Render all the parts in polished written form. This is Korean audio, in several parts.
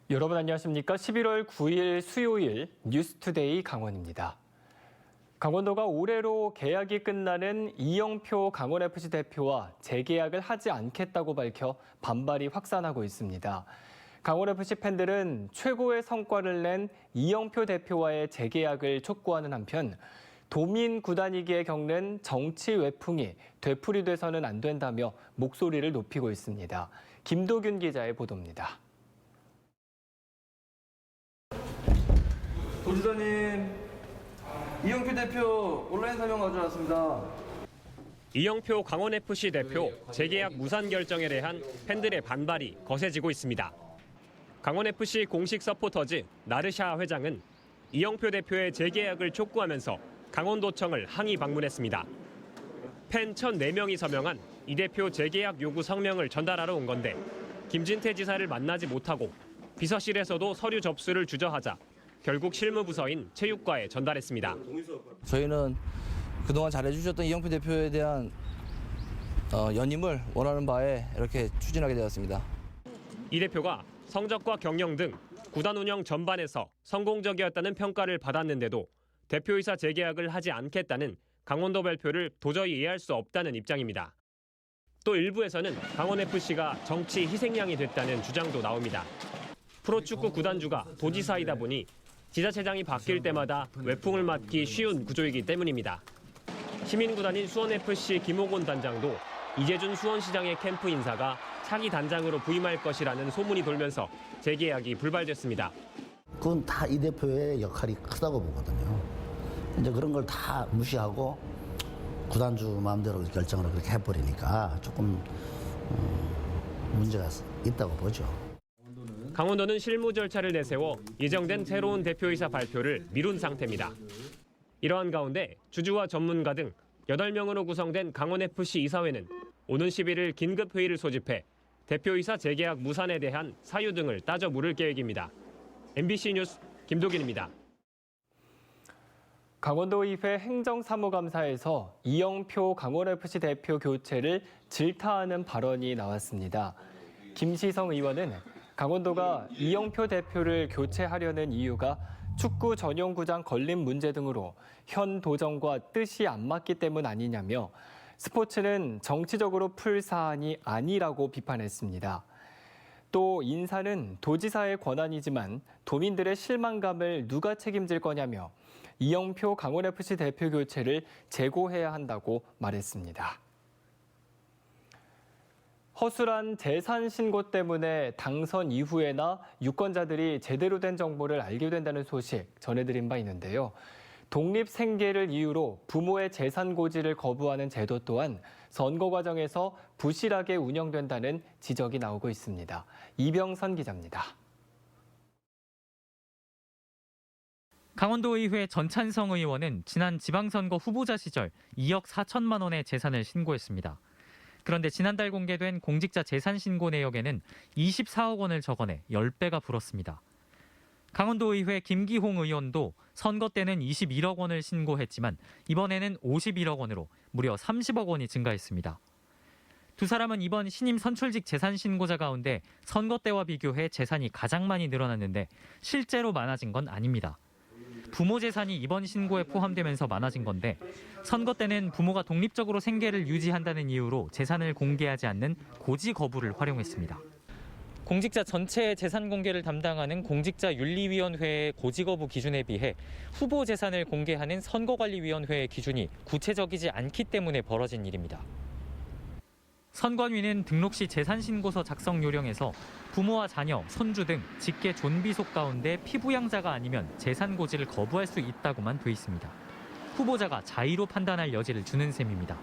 여러분 안녕하십니까? 11월 9일 수요일 뉴스투데이 강원입니다. 강원도가 올해로 계약이 끝나는 이영표 강원FC 대표와 재계약을 하지 않겠다고 밝혀 반발이 확산하고 있습니다. 강원FC 팬들은 최고의 성과를 낸 이영표 대표와의 재계약을 촉구하는 한편 도민 구단이기에 겪는 정치 외풍이 되풀이돼서는 안 된다며 목소리를 높이고 있습니다. 김도균 기자의 보도입니다. 도지사님, 이영표 대표 온라인 설명 가져왔습니다. 이영표 강원FC 대표 재계약 무산 결정에 대한 팬들의 반발이 거세지고 있습니다. 강원FC 공식 서포터즈 나르샤 회장은 이영표 대표의 재계약을 촉구하면서 강원도청을 항의 방문했습니다. 팬 1,004명이 서명한 이 대표 재계약 요구 성명을 전달하러 온 건데 김진태 지사를 만나지 못하고 비서실에서도 서류 접수를 주저하자 결국 실무부서인 체육과에 전달했습니다. 저희는 그동안 잘해주셨던 이영표 대표에 대한 연임을 원하는 바에 이렇게 추진하게 되었습니다. 이 대표가 성적과 경영 등 구단 운영 전반에서 성공적이었다는 평가를 받았는데도 대표이사 재계약을 하지 않겠다는 강원도 발표를 도저히 이해할 수 없다는 입장입니다. 또 일부에서는 강원FC가 정치 희생양이 됐다는 주장도 나옵니다. 프로축구 구단주가 도지사이다 보니 지자체장이 바뀔 때마다 외풍을 맞기 쉬운 구조이기 때문입니다. 시민구단인 수원FC 김호곤 단장도 이재준 수원시장의 캠프 인사가 차기 단장으로 부임할 것이라는 소문이 돌면서 재계약이 불발됐습니다. 그건 다 이 대표의 역할이 크다고 보거든요. 이제 그런 걸 다 무시하고 구단주 마음대로 결정을 그렇게 해버리니까 조금 문제가 있다고 보죠. 강원도는 실무 절차를 내세워 예정된 새로운 대표이사 발표를 미룬 상태입니다. 이러한 가운데 주주와 전문가 등 8명으로 구성된 강원FC 이사회는 오는 11일 긴급회의를 소집해 대표이사 재계약 무산에 대한 사유 등을 따져 물을 계획입니다. MBC 뉴스 김도균입니다. 강원도의회 행정사무감사에서 이영표 강원FC 대표 교체를 질타하는 발언이 나왔습니다. 김시성 의원은 강원도가 이영표 대표를 교체하려는 이유가 축구 전용구장 건립 문제 등으로 현 도정과 뜻이 안 맞기 때문 아니냐며 스포츠는 정치적으로 풀 사안이 아니라고 비판했습니다. 또 인사는 도지사의 권한이지만 도민들의 실망감을 누가 책임질 거냐며 이영표 강원FC 대표 교체를 재고해야 한다고 말했습니다. 허술한 재산 신고 때문에 당선 이후에나 유권자들이 제대로 된 정보를 알게 된다는 소식 전해드린 바 있는데요. 독립생계를 이유로 부모의 재산 고지를 거부하는 제도 또한 선거 과정에서 부실하게 운영된다는 지적이 나오고 있습니다. 이병선 기자입니다. 강원도의회 전찬성 의원은 지난 지방선거 후보자 시절 2억 4천만 원의 재산을 신고했습니다. 그런데 지난달 공개된 공직자 재산 신고 내역에는 24억 원을 적어내 10배가 불었습니다. 강원도의회 김기홍 의원도 선거 때는 21억 원을 신고했지만 이번에는 51억 원으로 무려 30억 원이 증가했습니다. 두 사람은 이번 신임 선출직 재산 신고자 가운데 선거 때와 비교해 재산이 가장 많이 늘어났는데 실제로 많아진 건 아닙니다. 부모 재산이 이번 신고에 포함되면서 많아진 건데 선거 때는 부모가 독립적으로 생계를 유지한다는 이유로 재산을 공개하지 않는 고지 거부를 활용했습니다. 공직자 전체의 재산 공개를 담당하는 공직자윤리위원회의 고지 거부 기준에 비해 후보 재산을 공개하는 선거관리위원회의 기준이 구체적이지 않기 때문에 벌어진 일입니다. 선관위는 등록 시 재산신고서 작성 요령에서 부모와 자녀, 손주 등 직계 존비속 가운데 피부양자가 아니면 재산 고지를 거부할 수 있다고만 돼 있습니다. 후보자가 자의로 판단할 여지를 주는 셈입니다.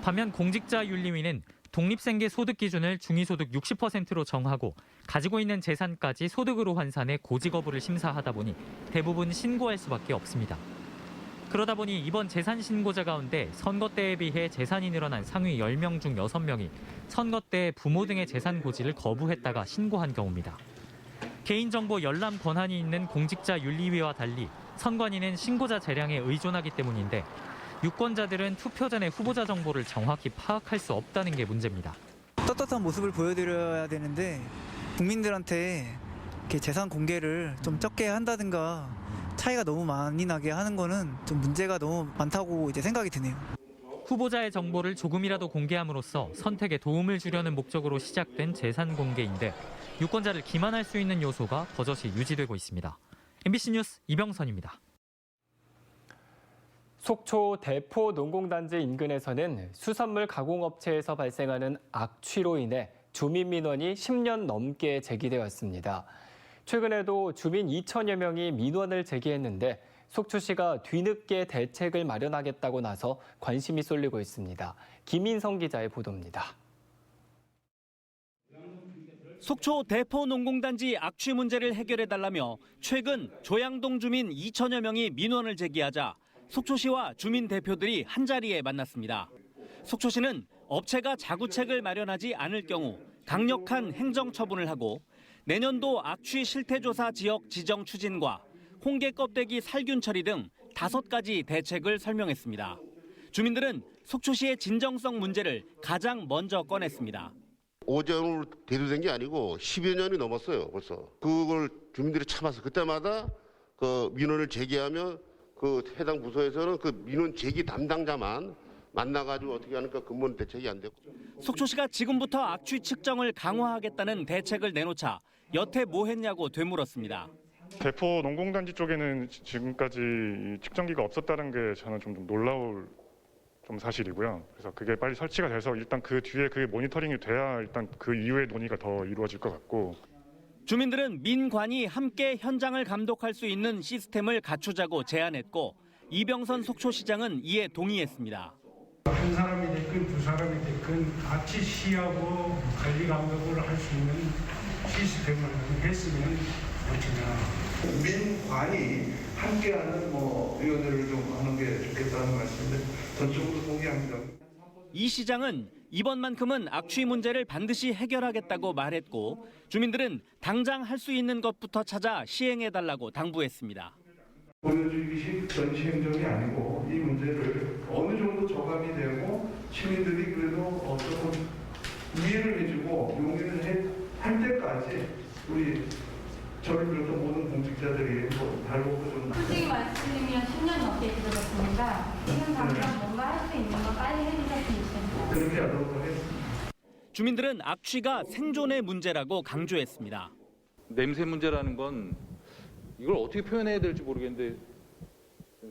반면 공직자윤리위는 독립생계 소득 기준을 중위소득 60%로 정하고 가지고 있는 재산까지 소득으로 환산해 고지 거부를 심사하다 보니 대부분 신고할 수밖에 없습니다. 그러다 보니 이번 재산 신고자 가운데 선거 때에 비해 재산이 늘어난 상위 10명 중 6명이 선거 때 부모 등의 재산 고지를 거부했다가 신고한 경우입니다. 개인정보 열람 권한이 있는 공직자윤리위와 달리 선관위는 신고자 재량에 의존하기 때문인데 유권자들은 투표 전에 후보자 정보를 정확히 파악할 수 없다는 게 문제입니다. 떳떳한 모습을 보여드려야 되는데 국민들한테 이렇게 재산 공개를 좀 적게 한다든가 차이가 너무 많이 나게 하는 거는 좀 문제가 너무 많다고 이제 생각이 드네요. 후보자의 정보를 조금이라도 공개함으로써 선택에 도움을 주려는 목적으로 시작된 재산 공개인데 유권자를 기만할 수 있는 요소가 버젓이 유지되고 있습니다. MBC 뉴스 이병선입니다. 속초 대포 농공단지 인근에서는 수산물 가공업체에서 발생하는 악취로 인해 주민 민원이 10년 넘게 제기되었습니다. 최근에도 주민 2천여 명이 민원을 제기했는데 속초시가 뒤늦게 대책을 마련하겠다고 나서 관심이 쏠리고 있습니다. 김인성 기자의 보도입니다. 속초 대포 농공단지 악취 문제를 해결해달라며 최근 조양동 주민 2천여 명이 민원을 제기하자 속초시와 주민 대표들이 한자리에 만났습니다. 속초시는 업체가 자구책을 마련하지 않을 경우 강력한 행정 처분을 하고 내년도 악취 실태조사 지역 지정 추진과 홍게 껍데기 살균 처리 등 5가지 대책을 설명했습니다. 주민들은 속초시의 진정성 문제를 가장 먼저 꺼냈습니다. 어제 오늘 대두된 게 아니고 10여 년이 넘었어요, 벌써. 그걸 주민들이 참아서 그때마다 그 민원을 제기하면 그 해당 부서에서는 그 민원 제기 담당자만 만나가지고 어떻게 하니까 근본 대책이 안 됐고. 속초시가 지금부터 악취 측정을 강화하겠다는 대책을 내놓자 여태 뭐 했냐고 되물었습니다. 대포 농공단지 쪽에는 지금까지 측정기가 없었다는 게 저는 좀 놀라울 사실이고요. 그래서 그게 빨리 설치가 돼서 일단 그 뒤에 그게 모니터링이 돼야 일단 그 이후의 논의가 더 이루어질 것 같고. 주민들은 민관이 함께 현장을 감독할 수 있는 시스템을 갖추자고 제안했고 이병선 속초시장은 이에 동의했습니다. 한 사람이 됐건 두 사람이 됐건 같이 시하고 관리 감독을 할 수 있는 시스템을 했으면 어쩌냐. 민관이 함께하는 위원회를 좀 하는 게 좋겠다는 말씀인데 전적으로 동의합니다. 이 시장은 이번만큼은 악취 문제를 반드시 해결하겠다고 말했고 주민들은 당장 할 수 있는 것부터 찾아 시행해달라고 당부했습니다. 보여주기식 전시행정이 아니고 이 문제를 어느 정도 저감이 되고 시민들이 그래도 조금 이해를 해주고 용인을 할 때까지 우리 저를 비롯한 모든 공직자들이 달고 좀. 솔직히 말씀드리면 10년 넘게 기다렸으니까 지금 당장 뭔가 할 수 있는 거 빨리 해주셨으면 좋겠습니다. 그렇게 하도록 하겠습니다. 주민들은 악취가 생존의 문제라고 강조했습니다. 냄새 문제라는 건 이걸 어떻게 표현해야 될지 모르겠는데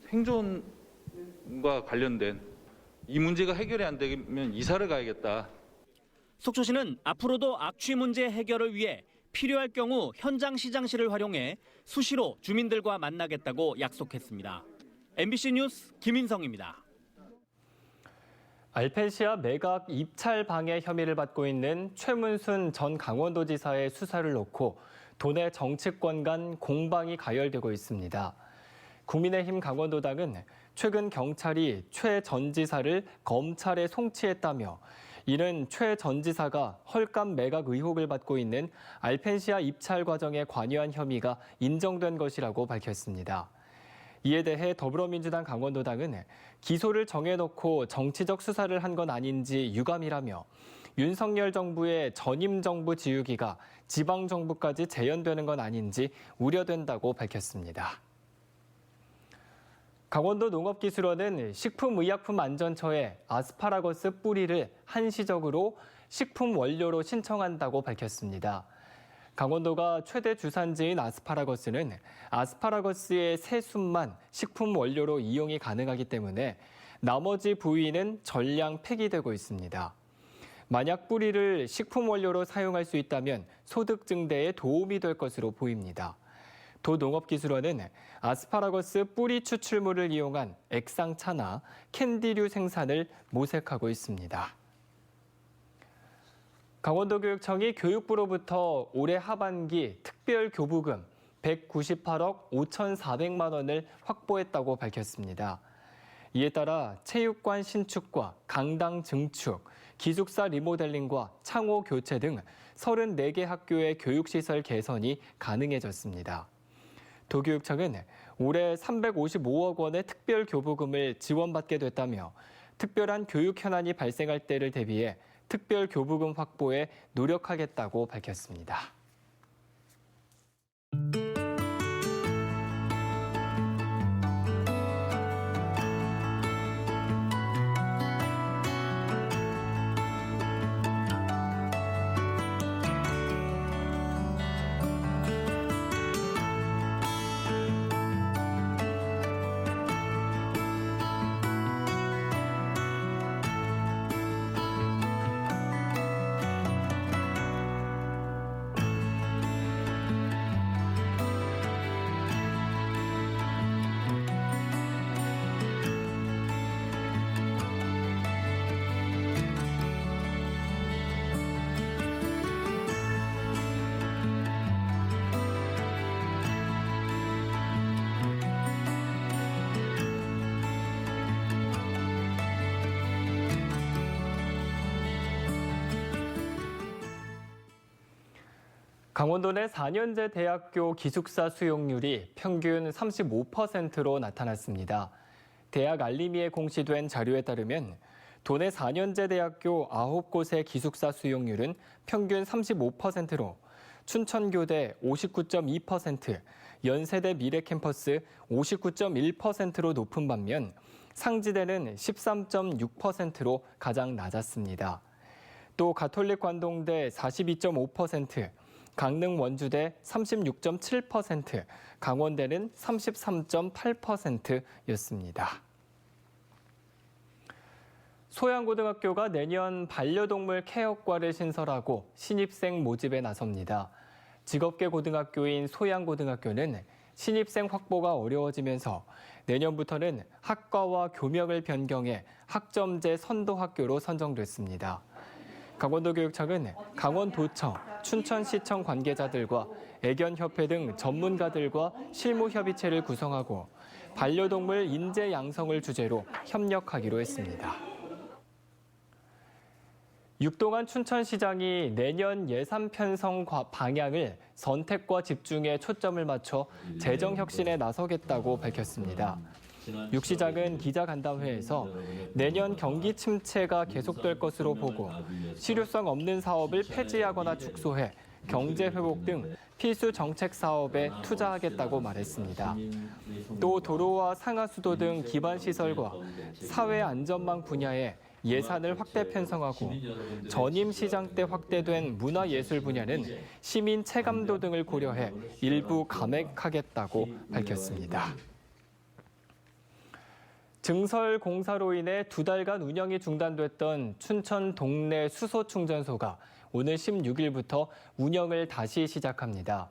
생존과 관련된 이 문제가 해결이 안 되면 이사를 가야겠다. 속초시는 앞으로도 악취 문제 해결을 위해 필요할 경우 현장 시장실을 활용해 수시로 주민들과 만나겠다고 약속했습니다. MBC 뉴스 김인성입니다. 알펜시아 매각 입찰 방해 혐의를 받고 있는 최문순 전 강원도지사의 수사를 놓고 도내 정치권 간 공방이 가열되고 있습니다. 국민의힘 강원도당은 최근 경찰이 최 전 지사를 검찰에 송치했다며 이는 최 전 지사가 헐값 매각 의혹을 받고 있는 알펜시아 입찰 과정에 관여한 혐의가 인정된 것이라고 밝혔습니다. 이에 대해 더불어민주당 강원도당은 기소를 정해놓고 정치적 수사를 한 건 아닌지 유감이라며 윤석열 정부의 전임 정부 지우기가 지방정부까지 재현되는 건 아닌지 우려된다고 밝혔습니다. 강원도 농업기술원은 식품의약품안전처에 아스파라거스 뿌리를 한시적으로 식품 원료로 신청한다고 밝혔습니다. 강원도가 최대 주산지인 아스파라거스는 아스파라거스의 새순만 식품 원료로 이용이 가능하기 때문에 나머지 부위는 전량 폐기되고 있습니다. 만약 뿌리를 식품 원료로 사용할 수 있다면 소득 증대에 도움이 될 것으로 보입니다. 도농업기술원은 아스파라거스 뿌리 추출물을 이용한 액상차나 캔디류 생산을 모색하고 있습니다. 강원도교육청이 교육부로부터 올해 하반기 특별교부금 198억 5,400만 원을 확보했다고 밝혔습니다. 이에 따라 체육관 신축과 강당 증축, 기숙사 리모델링과 창호 교체 등 34개 학교의 교육시설 개선이 가능해졌습니다. 도교육청은 올해 355억 원의 특별교부금을 지원받게 됐다며 특별한 교육 현안이 발생할 때를 대비해 특별교부금 확보에 노력하겠다고 밝혔습니다. 강원도 내 4년제 대학교 기숙사 수용률이 평균 35%로 나타났습니다. 대학 알림이에 공시된 자료에 따르면 도내 4년제 대학교 9곳의 기숙사 수용률은 평균 35%로 춘천교대 59.2%, 연세대 미래캠퍼스 59.1%로 높은 반면 상지대는 13.6%로 가장 낮았습니다. 또 가톨릭 관동대 42.5%, 강릉 원주대 36.7%, 강원대는 33.8%였습니다. 소양고등학교가 내년 반려동물 케어과를 신설하고 신입생 모집에 나섭니다. 직업계 고등학교인 소양고등학교는 신입생 확보가 어려워지면서 내년부터는 학과와 교명을 변경해 학점제 선도학교로 선정됐습니다. 강원도 교육청은 강원도청, 춘천시청 관계자들과 애견협회 등 전문가들과 실무협의체를 구성하고 반려동물 인재 양성을 주제로 협력하기로 했습니다. 육동환 춘천시장이 내년 예산 편성 방향을 선택과 집중에 초점을 맞춰 재정 혁신에 나서겠다고 밝혔습니다. 육 시장은 기자간담회에서 내년 경기 침체가 계속될 것으로 보고 실효성 없는 사업을 폐지하거나 축소해 경제 회복 등 필수 정책 사업에 투자하겠다고 말했습니다. 또 도로와 상하수도 등 기반 시설과 사회 안전망 분야에 예산을 확대 편성하고 전임 시장 때 확대된 문화예술 분야는 시민 체감도 등을 고려해 일부 감액하겠다고 밝혔습니다. 증설 공사로 인해 2달간 운영이 중단됐던 춘천 동래 수소 충전소가 오늘 16일부터 운영을 다시 시작합니다.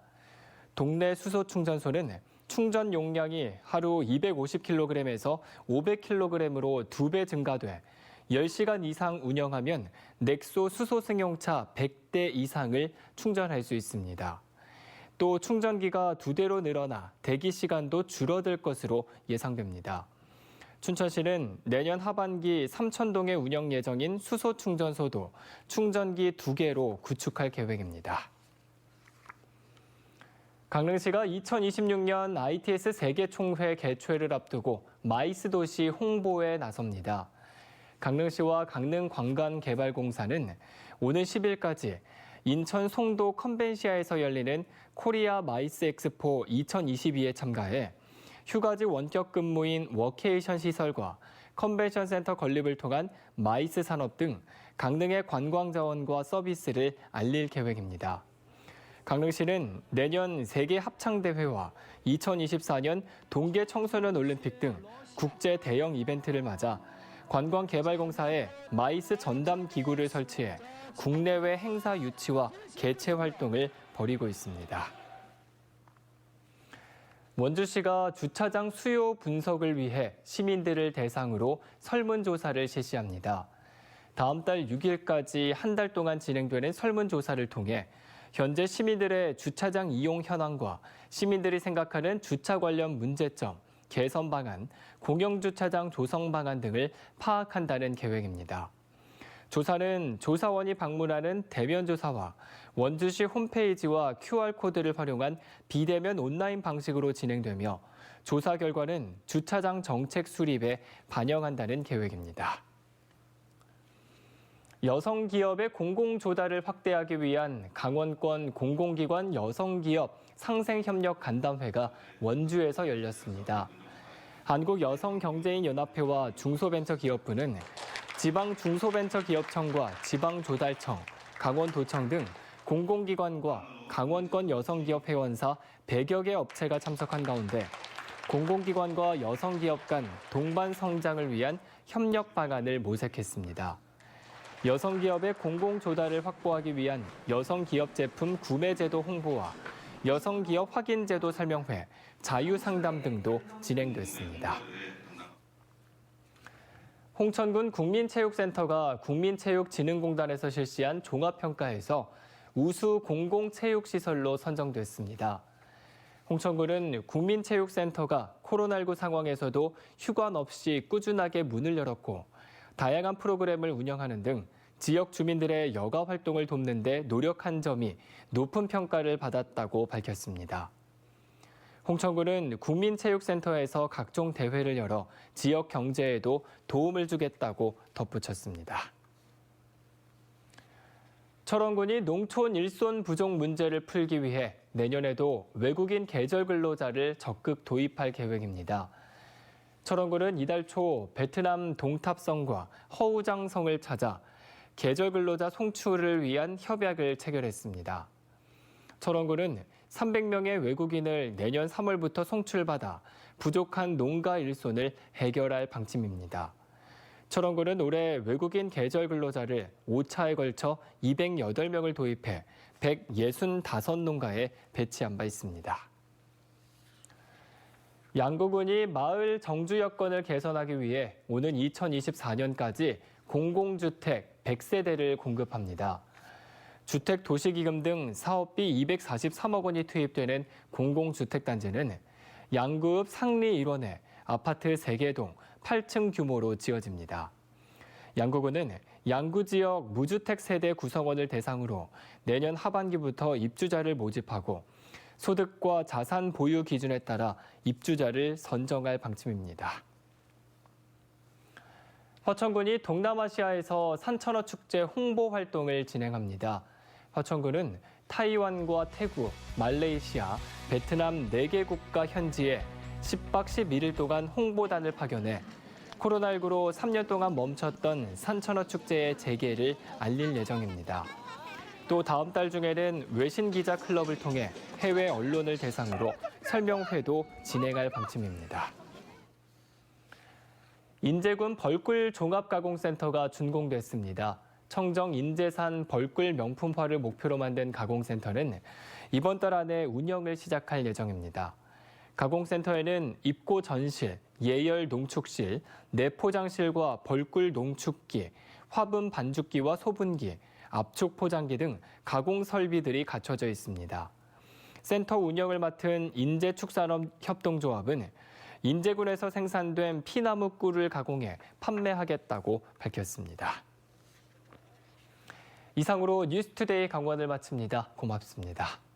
동래 수소 충전소는 충전 용량이 하루 250kg에서 500kg으로 2배 증가돼 10시간 이상 운영하면 넥소 수소 승용차 100대 이상을 충전할 수 있습니다. 또 충전기가 2대로 늘어나 대기 시간도 줄어들 것으로 예상됩니다. 춘천시는 내년 하반기 삼천동에 운영 예정인 수소 충전소도 충전기 2개로 구축할 계획입니다. 강릉시가 2026년 ITS 세계 총회 개최를 앞두고 마이스 도시 홍보에 나섭니다. 강릉시와 강릉관광개발공사는 오는 10일까지 인천 송도 컨벤시아에서 열리는 코리아 마이스 엑스포 2022에 참가해 휴가지 원격 근무인 워케이션 시설과 컨벤션 센터 건립을 통한 마이스 산업 등 강릉의 관광 자원과 서비스를 알릴 계획입니다. 강릉시는 내년 세계 합창대회와 2024년 동계 청소년 올림픽 등 국제 대형 이벤트를 맞아 관광개발공사에 마이스 전담 기구를 설치해 국내외 행사 유치와 개최 활동을 벌이고 있습니다. 원주시가 주차장 수요 분석을 위해 시민들을 대상으로 설문조사를 실시합니다. 다음 달 6일까지 한 달 동안 진행되는 설문조사를 통해 현재 시민들의 주차장 이용 현황과 시민들이 생각하는 주차 관련 문제점, 개선 방안, 공영주차장 조성 방안 등을 파악한다는 계획입니다. 조사는 조사원이 방문하는 대면 조사와 원주시 홈페이지와 QR코드를 활용한 비대면 온라인 방식으로 진행되며 조사 결과는 주차장 정책 수립에 반영한다는 계획입니다. 여성 기업의 공공 조달을 확대하기 위한 강원권 공공기관 여성기업 상생협력 간담회가 원주에서 열렸습니다. 한국여성경제인연합회와 중소벤처기업부는 지방중소벤처기업청과 지방조달청, 강원도청 등 공공기관과 강원권 여성기업 회원사 100여 개 업체가 참석한 가운데 공공기관과 여성기업 간 동반 성장을 위한 협력 방안을 모색했습니다. 여성기업의 공공조달을 확보하기 위한 여성기업 제품 구매제도 홍보와 여성기업 확인제도 설명회, 자유상담 등도 진행됐습니다. 홍천군 국민체육센터가 국민체육진흥공단에서 실시한 종합평가에서 우수 공공체육시설로 선정됐습니다. 홍천군은 국민체육센터가 코로나19 상황에서도 휴관 없이 꾸준하게 문을 열었고 다양한 프로그램을 운영하는 등 지역 주민들의 여가 활동을 돕는 데 노력한 점이 높은 평가를 받았다고 밝혔습니다. 홍천군은 국민체육센터에서 각종 대회를 열어 지역 경제에도 도움을 주겠다고 덧붙였습니다. 철원군이 농촌 일손 부족 문제를 풀기 위해 내년에도 외국인 계절 근로자를 적극 도입할 계획입니다. 철원군은 이달 초 베트남 동탑성과 허우장성을 찾아 계절 근로자 송출을 위한 협약을 체결했습니다. 철원군은 300명의 외국인을 내년 3월부터 송출받아 부족한 농가 일손을 해결할 방침입니다. 철원군은 올해 외국인 계절 근로자를 5차에 걸쳐 208명을 도입해 165농가에 배치한 바 있습니다. 양구군이 마을 정주 여건을 개선하기 위해 오는 2024년까지 공공주택 100세대를 공급합니다. 주택도시기금 등 사업비 243억 원이 투입되는 공공주택단지는 양구읍 상리 1원에 아파트 3개 동 8층 규모로 지어집니다. 양구군은 양구 지역 무주택 세대 구성원을 대상으로 내년 하반기부터 입주자를 모집하고 소득과 자산 보유 기준에 따라 입주자를 선정할 방침입니다. 화천군이 동남아시아에서 산천어 축제 홍보 활동을 진행합니다. 화천군은 타이완과 태국, 말레이시아, 베트남 4개 국가 현지에 10박 11일 동안 홍보단을 파견해 코로나19로 3년 동안 멈췄던 산천어 축제의 재개를 알릴 예정입니다. 또 다음 달 중에는 외신 기자 클럽을 통해 해외 언론을 대상으로 설명회도 진행할 방침입니다. 인제군 벌꿀 종합가공센터가 준공됐습니다. 청정 인제산 벌꿀 명품화를 목표로 만든 가공센터는 이번 달 안에 운영을 시작할 예정입니다. 가공센터에는 입고 전실, 예열 농축실, 내포장실과 벌꿀 농축기, 화분 반죽기와 소분기, 압축 포장기 등 가공 설비들이 갖춰져 있습니다. 센터 운영을 맡은 인제축산업협동조합은 인제군에서 생산된 피나무 꿀을 가공해 판매하겠다고 밝혔습니다. 이상으로 뉴스투데이 강원을 마칩니다. 고맙습니다.